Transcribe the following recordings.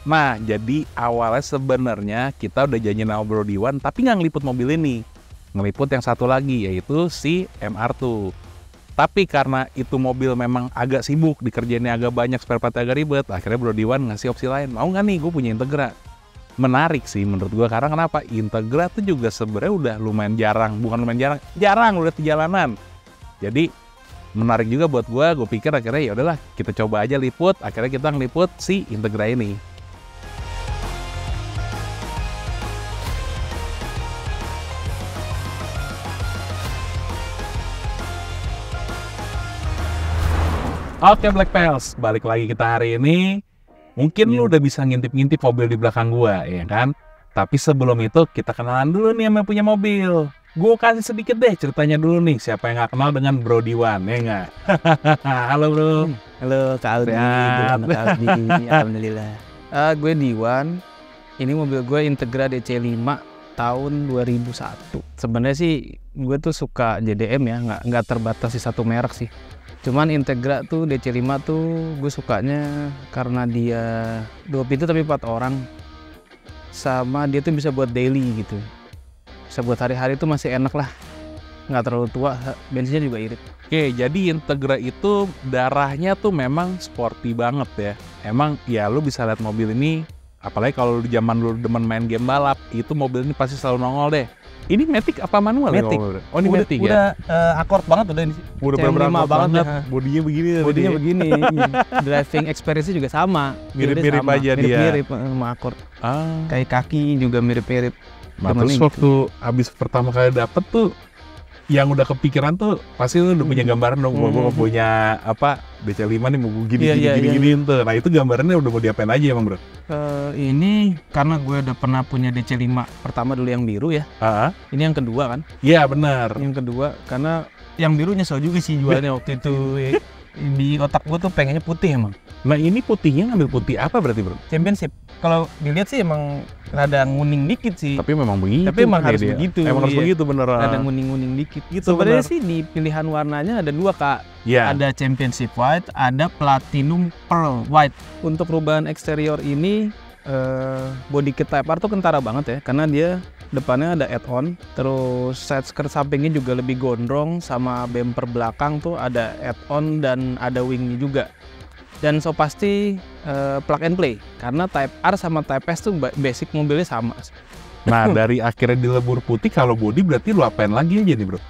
Nah, jadi awalnya sebenarnya kita udah janji sama Bro Diwan, tapi nggak ngeliput mobil ini. Ngeliput yang satu lagi, yaitu si MR2. Tapi karena itu mobil memang agak sibuk, dikerjainnya agak banyak, spare part agak ribet, akhirnya Bro Diwan ngasih opsi lain. Mau nggak nih, gue punya Integra. Menarik sih menurut gue, karena kenapa? Integra tuh juga sebenarnya udah lumayan jarang. Bukan lumayan jarang udah di jalanan. Jadi menarik juga buat gue pikir akhirnya ya udahlah kita coba aja liput. Akhirnya kita ngeliput si Integra ini. Oke Black Pals, balik lagi kita hari ini. Mungkin lu udah bisa ngintip-ngintip mobil di belakang gua, ya kan? Tapi sebelum itu kita kenalan dulu nih sama yang punya mobil. Gue kasih sedikit deh ceritanya dulu nih, siapa yang gak kenal dengan Bro Diwan, ya nggak? Halo Bro. Halo Kak Aldi, gimana Kak Aldi? Alhamdulillah. Gue Diwan, ini mobil gue Integra DC5 tahun 2001. Sebenarnya sih gue tuh suka JDM ya, nggak terbatas di satu merek sih. Cuman Integra tuh DC5 tuh gue sukanya karena dia 2 pintu tapi 4 orang. Sama dia tuh bisa buat daily gitu. Bisa buat hari-hari tuh masih enak lah. Nggak terlalu tua, bensinnya juga irit. Oke, jadi Integra itu darahnya tuh memang sporty banget ya. Emang ya lu bisa lihat mobil ini, apalagi kalau di zaman dulu demen main game balap, itu mobil ini pasti selalu nongol deh. Ini Matic apa manual? Matic. Ya? Oh ini Matic ya? Udah akord banget udah ini. Udah bener-bener banget. Bodinya begini. Bodinya begini. Driving experience juga sama. Mirip-mirip aja dia. Mirip-mirip sama akord. Kayak kaki juga mirip-mirip. Nah, terus waktu habis pertama kali dapet tuh, yang udah kepikiran tuh pasti lu udah punya gambaran dong. Gue punya apa DC5 nih mau gini tuh. Nah itu gambarannya udah mau diapain aja emang Bro? Ini karena gue udah pernah punya DC5 pertama dulu yang biru ya. Ini yang kedua kan? Iya benar. Yang kedua karena yang biru nyesel juga sih jualnya waktu itu. Di otak gue tuh pengennya putih emang. Nah ini putihnya ngambil putih apa berarti Bro? Championship. Kalau dilihat sih emang rada nguning dikit sih. Tapi memang begitu. Tapi emang harus begitu. Emang harus begitu beneran. Ada nguning-nguning dikit gitu. Sebenarnya sih di pilihan warnanya ada 2 Kak. Yeah. Ada Championship White, ada Platinum Pearl White. Untuk perubahan eksterior ini body kit Type R tuh kentara banget ya, karena dia depannya ada add-on, terus side skirt sampingnya juga lebih gondrong, sama bumper belakang tuh ada add-on dan ada wingnya juga. Dan so pasti plug and play, karena Type R sama Type S tuh basic mobilnya sama. Nah dari akhirnya dilebur putih, kalau body berarti lu apain lagi aja nih Bro?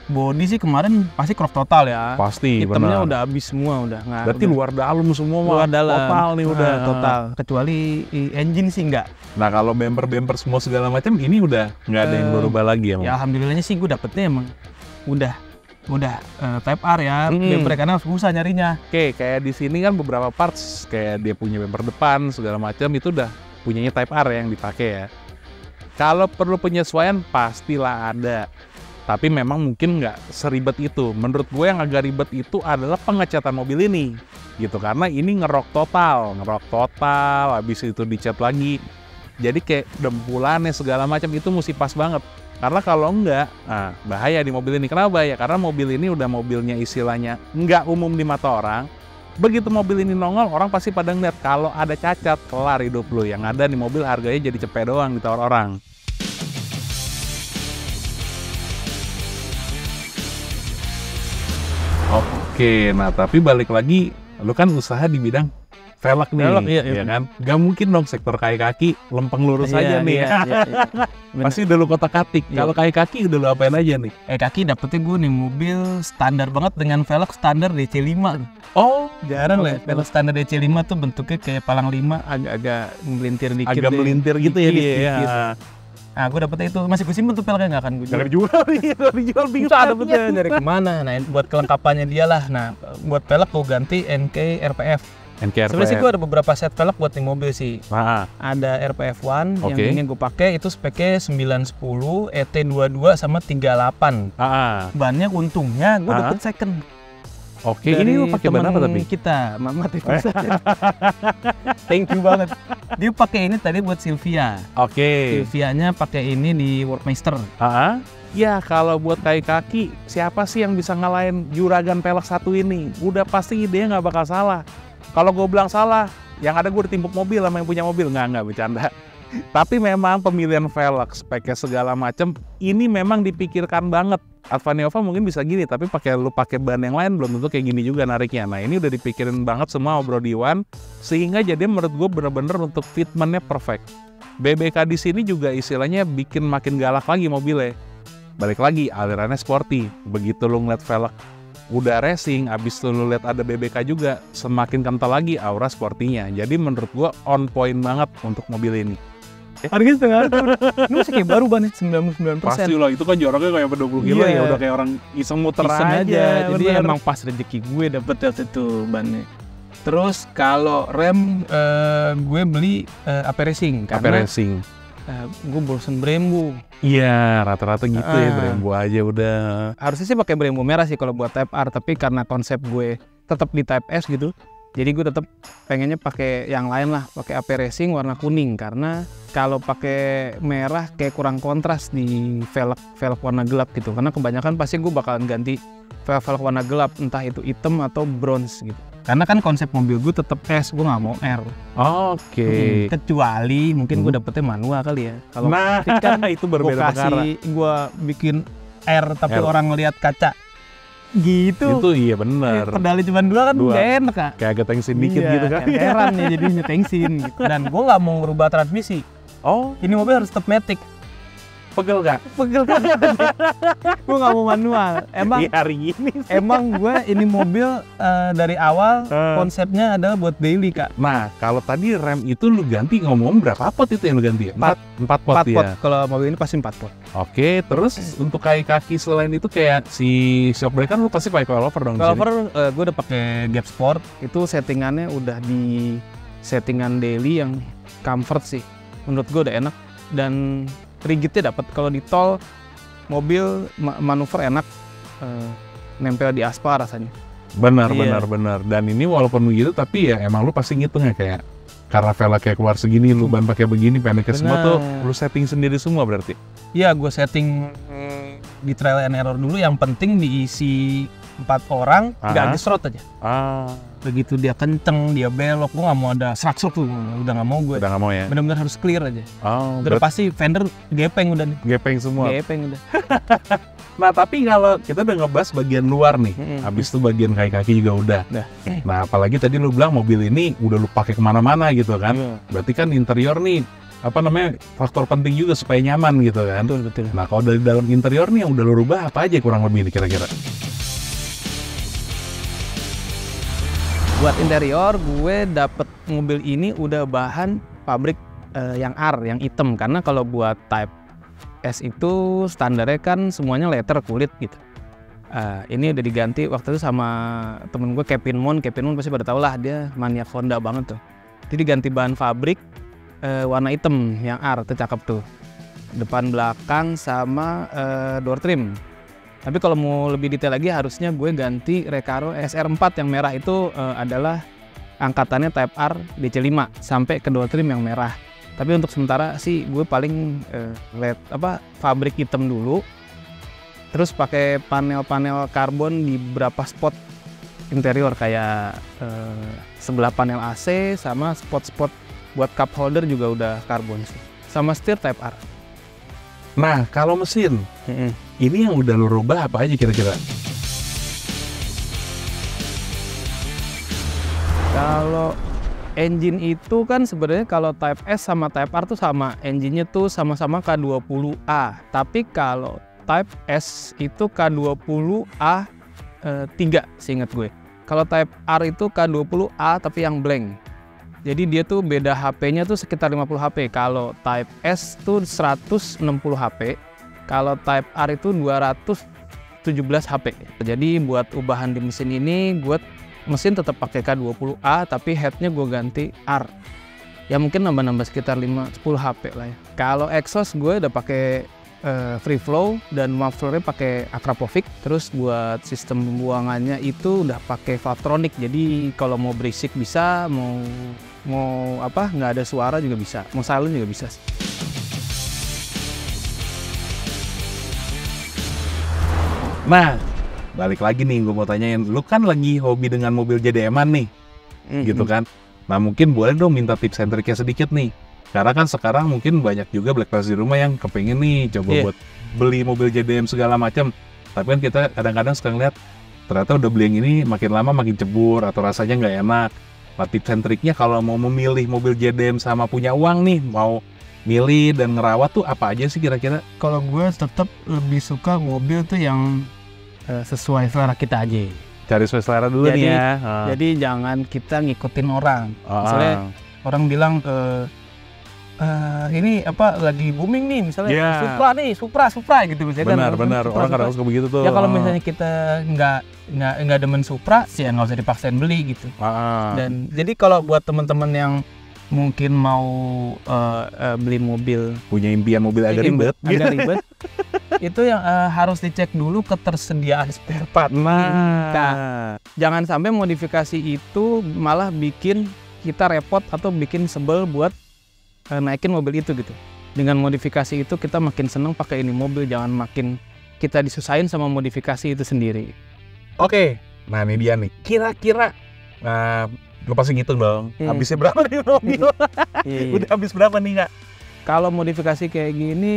Body sih kemarin pasti crop total ya. Pasti, hitamnya benar. udah habis semua udah. Berarti udah. luar dalam semua. Luar dalam. Total nih udah. Total. Kecuali engine sih enggak. Nah kalau bumper semua segala macam ini udah nggak ada yang berubah lagi emang. Ya alhamdulillahnya sih gue dapetnya emang udah Type R ya. Bumper karena susah nyarinya. Oke, kayak di sini kan beberapa parts kayak dia punya bumper depan segala macam itu udah punyanya Type R yang dipakai ya. Kalau perlu penyesuaian pastilah ada. Tapi memang mungkin nggak seribet itu. Menurut gue yang agak ribet itu adalah pengecatan mobil ini. Gitu, karena ini ngerok total, habis itu dicat lagi. Jadi kayak dempulannya segala macam itu mesti pas banget. Karena kalau enggak, nah bahaya di mobil ini. Kenapa bahaya? Karena mobil ini udah mobilnya istilahnya nggak umum di mata orang. Begitu mobil ini nongol, orang pasti pada ngeliat kalau ada cacat, kelar hidup lu. Yang ada di mobil harganya jadi cepet doang ditawar orang. Oke, nah tapi balik lagi, lu kan usaha di bidang velg nih, iya kan? Gak mungkin dong sektor kaki lempeng lurus aja nih. Pasti udah lu kotak-katik. Kalau kaki udah lu apain aja nih? Kaki dapetnya gue nih mobil standar banget dengan velg standar DC5. Oh, jarang lah. Velg standar DC5 tuh bentuknya kayak palang 5, agak melintir dikit. Agak melintir gitu ya dia. Nah, gue dapetnya itu, masih gue simpen tuh velgnya, nggak akan gue jual. Jangan dijual nih, dijual bingung. Susah dapetnya, nyari kemana. Nah, buat kelengkapannya dia lah. Nah, buat velg gue ganti NK RPF. Sebenarnya sih gue ada beberapa set velg buat di mobil sih. Ada RPF1 yang ingin gue pakai, itu speknya 910, ET22 sama 38. Bannya untungnya gue dapet second. Oke, ini lu pakai ban apa tapi? Kita, Mama Tifus. Thank you banget. Dia pakai ini tadi buat Silvia. Oke. Silvianya pakai ini di Workmeister. Ya kalau buat kaki, siapa sih yang bisa ngalahin juragan pelek satu ini? Udah pasti idenya nggak bakal salah. Kalau gue bilang salah, yang ada gue ditimpuk mobil sama yang punya mobil. Nggak bercanda. Tapi memang pemilihan velg, speknya segala macam ini memang dipikirkan banget. Advania Nova mungkin bisa gini, tapi pakai ban yang lain belum tentu kayak gini juga nariknya. Nah ini udah dipikirin banget semua Bro Diwan, sehingga jadi menurut gue bener-bener untuk fitmentnya perfect. BBK di sini juga istilahnya bikin makin galak lagi mobilnya. Balik lagi alirannya sporty. Begitu lu ngeliat velg udah racing, abis itu lu lihat ada BBK juga, semakin kental lagi aura sportinya. Jadi menurut gue on point banget untuk mobil ini. Harganya setengah tahun. Ini masih kayak baru banget, 99%. Pasti lah, itu kan jaraknya kayak 20 kilo ya, udah kayak orang iseng muter aja. Jadi emang pas rezeki gue dapet waktu itu bannya. Terus kalau rem gue beli AP Racing karena Racing. Gue bosen Brembo. Iya, rata-rata gitu ya, Brembo aja udah. Harusnya sih pakai Brembo merah sih kalau buat Type R, tapi karena konsep gue tetap di Type S gitu. Jadi gue tetap pengennya pakai yang lain lah, pakai AP Racing warna kuning, karena kalau pakai merah kayak kurang kontras di velg warna gelap gitu. Karena kebanyakan pasti gue bakalan ganti velg warna gelap, entah itu hitam atau bronze gitu. Karena kan konsep mobil gue tetap S, gue nggak mau R. Oke. Kecuali mungkin gue dapetnya manual kali ya. Kalau kan itu berbeda perkara. Gue bikin R tapi orang ngelihat kaca. Gitu. Itu iya bener. Pedalnya cuma dua kan gak enak Kak. Kayak agak tensin dikit gitu kan. Heran ya jadinya tensin gitu. Dan gue gak mau ngerubah transmisi. Ini mobil harus tetap matic. Pegel gak? Pegel kan. Gue gak mau manual. Emang hari ini sih. Emang gue ini mobil dari awal konsepnya adalah buat daily Kak. Nah kalau tadi rem itu lu ganti, ngomong berapa pot itu yang lu ganti? 4 pot ya? Kalau mobil ini pasti 4 pot. Oke, terus untuk kaki selain itu kayak si shock breaker lu pasti pakai coilover dong? Coilover gue udah pakai Gap Sport. Itu settingannya udah di settingan daily yang comfort sih. Menurut gue udah enak dan rigidnya dapat. Kalau di tol mobil manuver enak, nempel di aspal rasanya. Benar. Dan ini walaupun begitu tapi ya emang lu pasti ngitung ya, kayak karena velg kayak keluar segini, lu ban pakai begini, pendeknya semua tuh lu setting sendiri semua berarti? Iya, gue setting di trial and error dulu. Yang penting diisi 4 orang, gak gesrot aja. Begitu dia kenceng, dia belok, gue gak mau ada serak-serak tuh, udah gak mau gue. Udah gak mau ya? Bener-bener harus clear aja. Udah pasti fender gepeng udah nih. Gepeng semua? Gepeng udah. Nah tapi kalau kita udah ngebahas bagian luar nih, habis itu bagian kaki juga udah. Nah apalagi tadi lu bilang mobil ini udah lu pakai kemana-mana gitu kan. Berarti kan interior nih, faktor penting juga supaya nyaman gitu kan. Betul. Nah kalau dari dalam interior nih yang udah lu rubah apa aja kurang lebih nih kira-kira? Buat interior, gue dapet mobil ini udah bahan pabrik yang R, yang hitam. Karena kalau buat Type S itu standarnya kan semuanya leather, kulit gitu. Ini udah diganti waktu itu sama temen gue Kevin Moon pasti pada tau lah, dia maniak Honda banget tuh. Jadi diganti bahan pabrik warna hitam yang R, tuh cakep tuh. Depan belakang sama door trim. Tapi kalau mau lebih detail lagi harusnya gue ganti Recaro SR4 yang merah itu adalah angkatannya Type R DC5 sampai ke door trim yang merah. Tapi untuk sementara sih gue paling pabrik hitam dulu. Terus pakai panel-panel karbon di beberapa spot interior kayak sebelah panel AC sama spot-spot buat cup holder juga udah karbon sih. Sama setir Type R. Nah kalau mesin, ini yang udah lu rubah apa aja kira-kira? Kalau engine itu kan sebenarnya kalau Type S sama Type R tuh sama, engine-nya tuh sama-sama K20A. Tapi kalau Type S itu K20A 3 seingat gue. Kalau Type R itu K20A tapi yang blank. Jadi dia tuh beda HP-nya tuh sekitar 50 HP. Kalau Type S tuh 160 HP. Kalau Type R itu 217 HP. Jadi buat ubahan di mesin ini, gue mesin tetap pakai K20A tapi headnya gue ganti R. Ya mungkin nambah-nambah sekitar 10 HP lah ya. Kalau exhaust gue udah pakai free flow dan mufflernya pakai Akrapovic. Terus buat sistem pembuangannya itu udah pakai Valvetronic. Jadi kalau mau berisik bisa, mau nggak ada suara juga bisa, mau silent juga bisa. Nah, balik lagi nih gue mau tanyain, lu kan lagi hobi dengan mobil JDM-an nih, gitu kan? Nah mungkin boleh dong minta tips and triknya sedikit nih. Karena kan sekarang mungkin banyak juga black lovers di rumah yang kepengen nih coba buat beli mobil JDM segala macam. Tapi kan kita kadang-kadang suka ngeliat ternyata udah beli yang ini makin lama makin cebur atau rasanya nggak enak. Nah tips and triknya kalau mau memilih mobil JDM sama punya uang nih, mau milih dan ngerawat tuh apa aja sih kira-kira? Kalau gue tetap lebih suka mobil tuh yang sesuai selera kita aja. Cari sesuai selera dulu nih ya. Jadi jangan kita ngikutin orang. Misalnya orang bilang ini apa lagi booming nih misalnya Supra gitu misalnya. Benar. Orang kadang suka begitu tuh. Ya kalau misalnya kita nggak demen Supra sih ya nggak usah dipaksain beli gitu. Dan jadi kalau buat teman-teman yang mungkin mau beli mobil, punya impian mobil agak ribet, itu yang harus dicek dulu ketersediaan spare part. Nah, jangan sampai modifikasi itu malah bikin kita repot atau bikin sebel buat naikin mobil itu gitu. Dengan modifikasi itu kita makin seneng pakai ini mobil, jangan makin kita disusahin sama modifikasi itu sendiri. Oke, nah ini dia nih. Kira-kira, lo pasti ngitung dong. Habisnya berapa nih mobil? Udah habis berapa nih Kak? Kalau modifikasi kayak gini,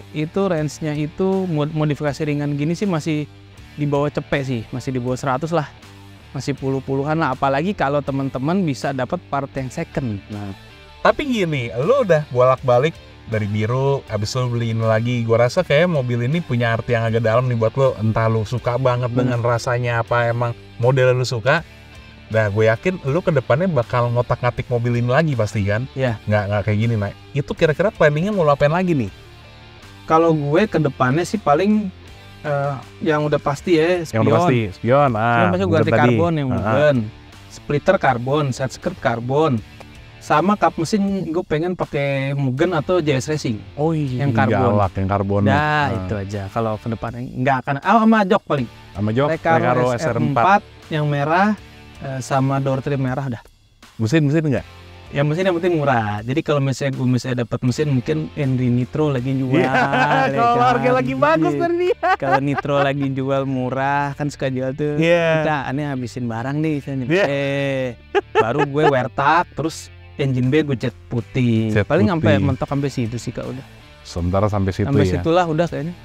itu range-nya itu modifikasi ringan gini sih masih di bawah cepet sih, masih di bawah 100 lah. Masih puluhan lah, apalagi kalau teman-teman bisa dapat part yang second. Nah, tapi gini, lo udah bolak-balik dari biru, abis lo beli ini lagi. Gue rasa kayak mobil ini punya arti yang agak dalam nih buat lo. Entah lo suka banget dengan rasanya apa, emang model lo suka. Nah, gue yakin lo ke depannya bakal ngotak-ngatik mobil ini lagi pasti kan? Iya. Nggak kayak gini, Nay. Itu kira-kira planningnya mau lo apain lagi nih? Kalau gue ke depannya sih paling yang udah pasti ya, spion. Yang udah pasti, spion. Pasti gue ganti karbon yang Mugen. Splitter karbon, set skirt karbon. Sama kap mesin gue pengen pakai Mugen atau JS Racing. Oh iya, yang karbon. Galak, yang karbon. Nah, itu aja. Kalau ke depannya nggak akan. Sama jok paling. Sama jok, Recaro SR4 yang merah. Sama door trim merah dah. Mesin enggak? Ya mesin yang penting murah. Jadi kalau misalnya gue dapat mesin mungkin Henry Nitro lagi jual. Kalau harga lagi bagus tadi. Kalau Nitro lagi jual murah kan suka jual tuh. Kita aneh habisin barang nih baru gue wear tak terus engine bay gue cat putih. Paling sampai mentok sampai situ sih Kak udah. Sementara sampai situ sampai situlah udah kayaknya.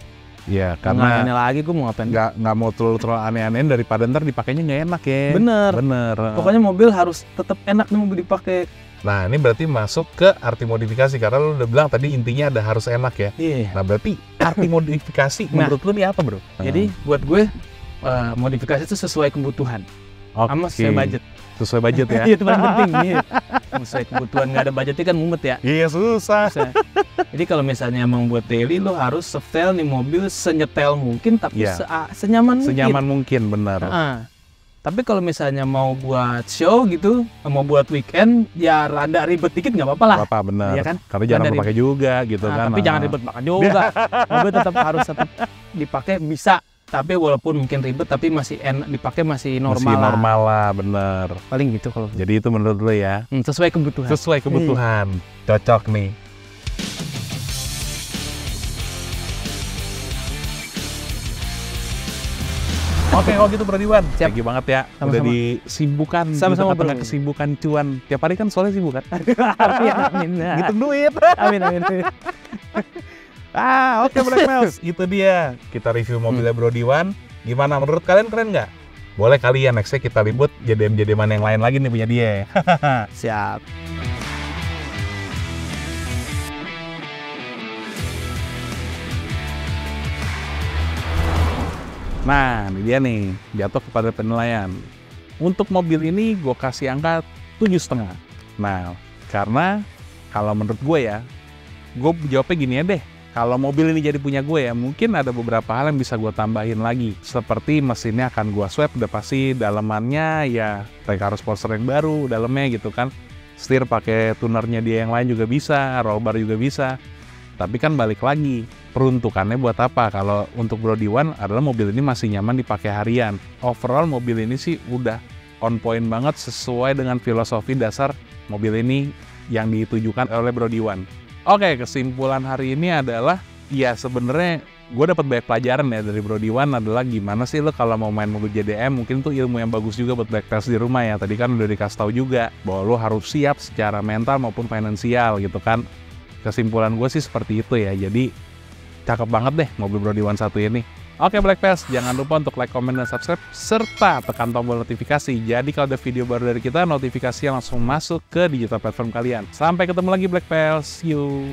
Iya, karena aneh lagi gue mau ngapain? Nggak mau terlalu aneh-aneh daripada ntar dipakainya nggak enak ya. Bener. Pokoknya mobil harus tetap enak nih mobil dipakai. Nah ini berarti masuk ke arti modifikasi karena lu udah bilang tadi intinya ada harus enak ya. Nah berarti arti modifikasi menurut lu ini apa bro? Jadi buat gue modifikasi itu sesuai kebutuhan. Sama sesuai budget. Sesuai budget ya. Itu paling penting. Sesuai kebutuhan, nggak ada budgetnya kan mumet ya. Iya susah. Jadi kalau misalnya emang buat daily lo harus setel nih mobil senyetel mungkin tapi senyaman mungkin. Senyaman mungkin benar. Tapi kalau misalnya mau buat show gitu, mau buat weekend, ya rada ribet dikit nggak apa-apa lah. Apa benar. Ya kan? Karena jangan pakai juga gitu kan. Tapi jangan ribet makan juga. Mobil harus tetap dipakai bisa. Tapi walaupun mungkin ribet, tapi masih enak dipakai masih normal. Masih normal lah, bener. Paling gitu kalau. Jadi itu menurut lo ya? Sesuai kebutuhan. Sesuai kebutuhan. Cocok nih. Oke, kalau gitu Bro Diwan. Thank you banget ya. Sama-sama. Udah disibukan. Sama-sama tengah kesibukan cuan. Tiap hari kan soalnya sibuk kan. Amin. Ngitung duit. Amin. Oke Black Mouse, itu dia. Kita review mobilnya Bro Diwan. Gimana menurut kalian, keren nggak? Boleh kali ya nextnya kita ribut JDM-JDM yang lain lagi nih punya dia. Siap. Nah, ini dia nih, jatuh kepada penilaian. Untuk mobil ini gue kasih angka 7,5. Nah, karena kalau menurut gue ya, gue jawabnya gini ya deh. Kalau mobil ini jadi punya gue ya, mungkin ada beberapa hal yang bisa gue tambahin lagi. Seperti mesinnya akan gue swap, udah pasti dalemannya ya Recaro Sportster yang baru, dalamnya gitu kan. Setir pakai tunernya dia yang lain juga bisa, roll bar juga bisa. Tapi kan balik lagi, peruntukannya buat apa? Kalau untuk Bro Diwan adalah mobil ini masih nyaman dipakai harian. Overall mobil ini sih udah on point banget sesuai dengan filosofi dasar mobil ini yang ditujukan oleh Bro Diwan. Oke, kesimpulan hari ini adalah ya sebenarnya gue dapat banyak pelajaran ya dari Bro Diwan adalah gimana sih lo kalau mau main mobil JDM, mungkin tuh ilmu yang bagus juga buat Black Tails di rumah ya. Tadi kan udah dikasih tahu juga bahwa lo harus siap secara mental maupun finansial gitu kan. Kesimpulan gue sih seperti itu ya. Jadi cakep banget deh mobil Bro Diwan satu ini. Oke Black Tails, jangan lupa untuk like, comment, dan subscribe serta tekan tombol notifikasi. Jadi kalau ada video baru dari kita, notifikasinya langsung masuk ke digital platform kalian. Sampai ketemu lagi Black Tails, see you.